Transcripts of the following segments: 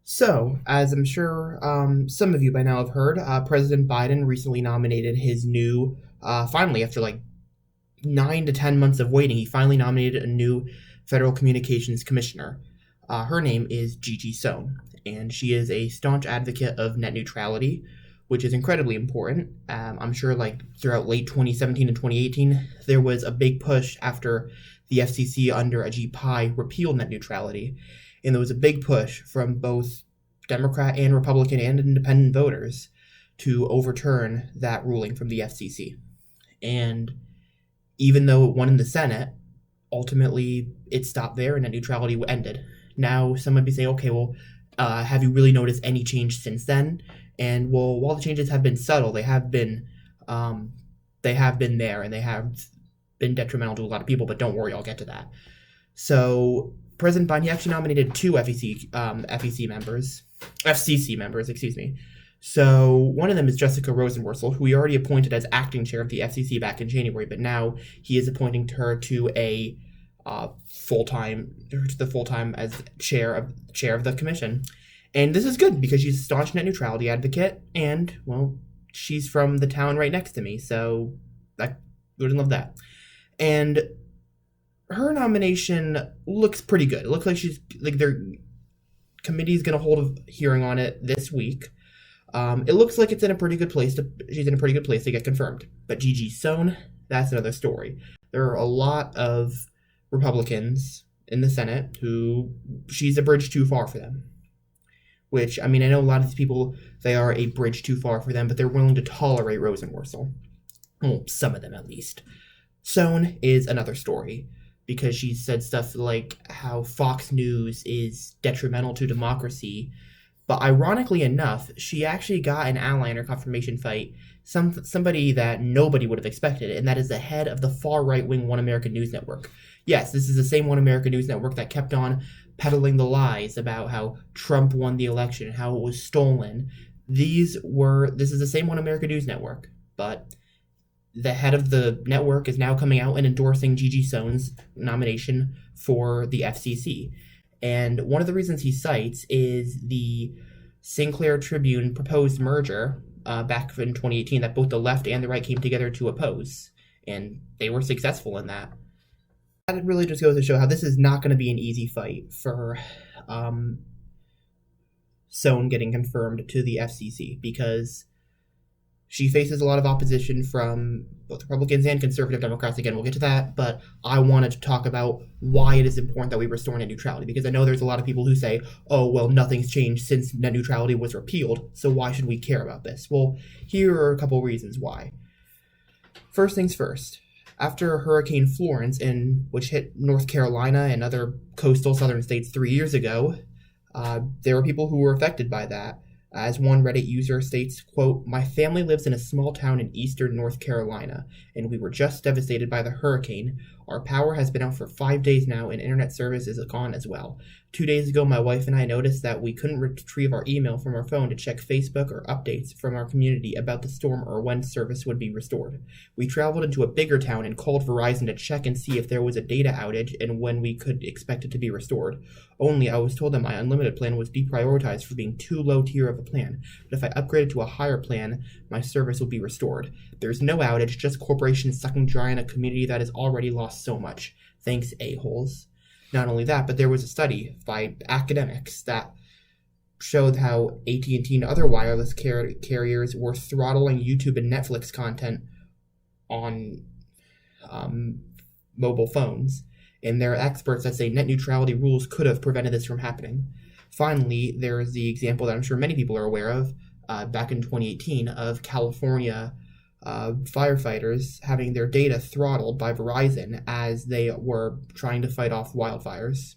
So, as I'm sure some of you by now have heard, President Biden recently nominated his new, finally, after like 9 to 10 months of waiting, he finally nominated a new Federal Communications Commissioner. Her name is Gigi Sohn, and she is a staunch advocate of net neutrality, which is incredibly important. I'm sure, like, throughout late 2017 and 2018, there was a big push after the FCC under Ajit Pai repealed net neutrality, and there was a big push from both Democrat and Republican and independent voters to overturn that ruling from the FCC. And even though it won in the Senate, ultimately it stopped there and net neutrality ended. Now, some might be saying, okay, well, have you really noticed any change since then? And well, while the changes have been subtle, they have been there, and they have been detrimental to a lot of people. But don't worry, I'll get to that. So President Biden, he actually nominated two FCC members, excuse me. So one of them is Jessica Rosenworcel, who he already appointed as acting chair of the FCC back in January, but now he is appointing her to a full-time as chair of the commission. And this is good because she's a staunch net neutrality advocate, and well, she's from the town right next to me, so I wouldn't love that. And her nomination looks pretty good. It looks like their committee's going to hold a hearing on it this week. It looks like she's in a pretty good place to get confirmed. But Gigi Sohn, that's another story. There are a lot of Republicans in the Senate who she's a bridge too far for them. Which, I mean, I know a lot of these people, they are a bridge too far for them, but they're willing to tolerate Rosenworcel. Well, some of them at least. Sohn is another story, because she said stuff like how Fox News is detrimental to democracy. But ironically enough, she actually got an ally in her confirmation fight, somebody that nobody would have expected, and that is the head of the far right-wing One American News Network. Yes, this is the same One American News Network that kept on peddling the lies about how Trump won the election and how it was stolen. This is the same One American News Network, but the head of the network is now coming out and endorsing Gigi Sohn's nomination for the FCC. And one of the reasons he cites is the Sinclair Tribune proposed merger back in 2018 that both the left and the right came together to oppose. And they were successful in that. That really just goes to show how this is not going to be an easy fight for Sohn getting confirmed to the FCC, because she faces a lot of opposition from both Republicans and conservative Democrats. Again, we'll get to that, but I wanted to talk about why it is important that we restore net neutrality, because I know there's a lot of people who say, oh, well, nothing's changed since net neutrality was repealed, so why should we care about this? Well, here are a couple reasons why. First things first. After Hurricane Florence, which hit North Carolina and other coastal southern states 3 years ago, there were people who were affected by that. As one Reddit user states, quote, "My family lives in a small town in eastern North Carolina, and we were just devastated by the hurricane. Our power has been out for 5 days now, and internet service is gone as well. 2 days ago, my wife and I noticed that we couldn't retrieve our email from our phone to check Facebook or updates from our community about the storm or when service would be restored. We traveled into a bigger town and called Verizon to check and see if there was a data outage and when we could expect it to be restored. Only I was told that my unlimited plan was deprioritized for being too low tier of a plan, but if I upgraded to a higher plan, my service would be restored. There's no outage, just corporations sucking dry on a community that has already lost so much. Thanks, a-holes." Not only that, but there was a study by academics that showed how AT&T and other wireless carriers were throttling YouTube and Netflix content on mobile phones. And there are experts that say net neutrality rules could have prevented this from happening. Finally, there is the example that I'm sure many people are aware of, back in 2018, of California firefighters having their data throttled by Verizon as they were trying to fight off wildfires.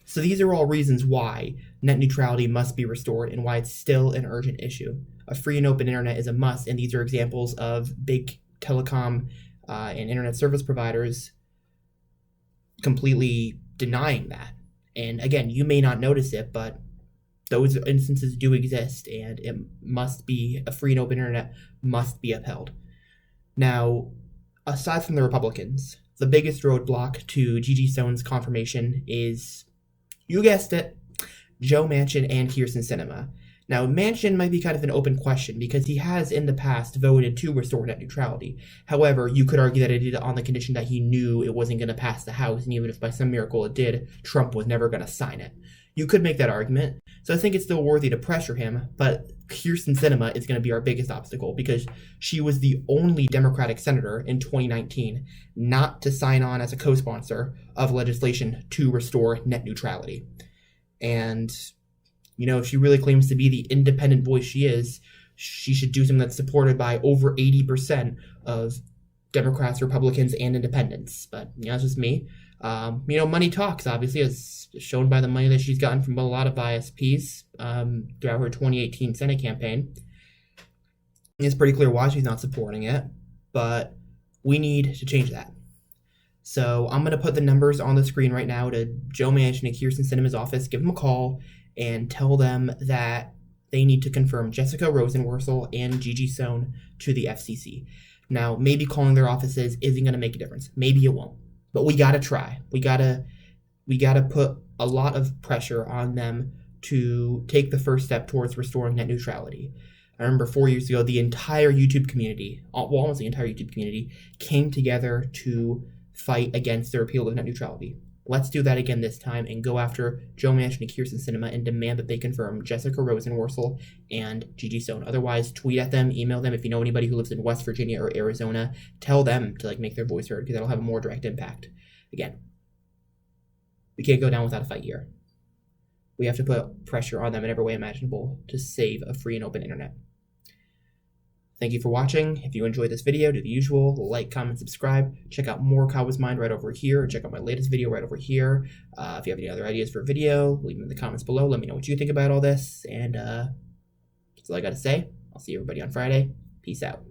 So these are all reasons why net neutrality must be restored and why it's still an urgent issue. A free and open internet is a must, and these are examples of big telecom and internet service providers completely denying that. And again, you may not notice it, but those instances do exist, and it must be, a free and open internet must be upheld. Now, aside from the Republicans, the biggest roadblock to Gigi Sohn's confirmation is, you guessed it, Joe Manchin and Kyrsten Sinema. Now, Manchin might be kind of an open question because he has in the past voted to restore net neutrality. However, you could argue that it did on the condition that he knew it wasn't going to pass the House, and even if by some miracle it did, Trump was never going to sign it. You could make that argument. So I think it's still worthy to pressure him, but Kyrsten Sinema is going to be our biggest obstacle because she was the only Democratic senator in 2019 not to sign on as a co-sponsor of legislation to restore net neutrality. And if she really claims to be the independent voice she is, she should do something that's supported by over 80% of Democrats, Republicans, and independents. But, that's just me. Money talks, obviously, as shown by the money that she's gotten from a lot of ISPs throughout her 2018 Senate campaign. It's pretty clear why she's not supporting it, but we need to change that. So I'm going to put the numbers on the screen right now to Joe Manchin and Kyrsten Sinema's office. Give them a call and tell them that they need to confirm Jessica Rosenworcel and Gigi Sohn to the FCC. Now, maybe calling their offices isn't going to make a difference. Maybe it won't. But we got to try. We got to put a lot of pressure on them to take the first step towards restoring net neutrality. I remember 4 years ago, the entire YouTube community, almost the entire YouTube community, came together to fight against the repeal of net neutrality. Let's do that again this time and go after Joe Manchin and Kyrsten Sinema and demand that they confirm Jessica Rosenworcel and Gigi Sohn. Otherwise, tweet at them, email them. If you know anybody who lives in West Virginia or Arizona, tell them to make their voice heard because that'll have a more direct impact. Again, we can't go down without a fight here. We have to put pressure on them in every way imaginable to save a free and open internet. Thank you for watching. If you enjoyed this video, do the usual, like, comment, subscribe. Check out more Kawa's Mind right over here, or check out my latest video right over here. If you have any other ideas for a video, leave them in the comments below. Let me know what you think about all this. And that's all I got to say. I'll see everybody on Friday. Peace out.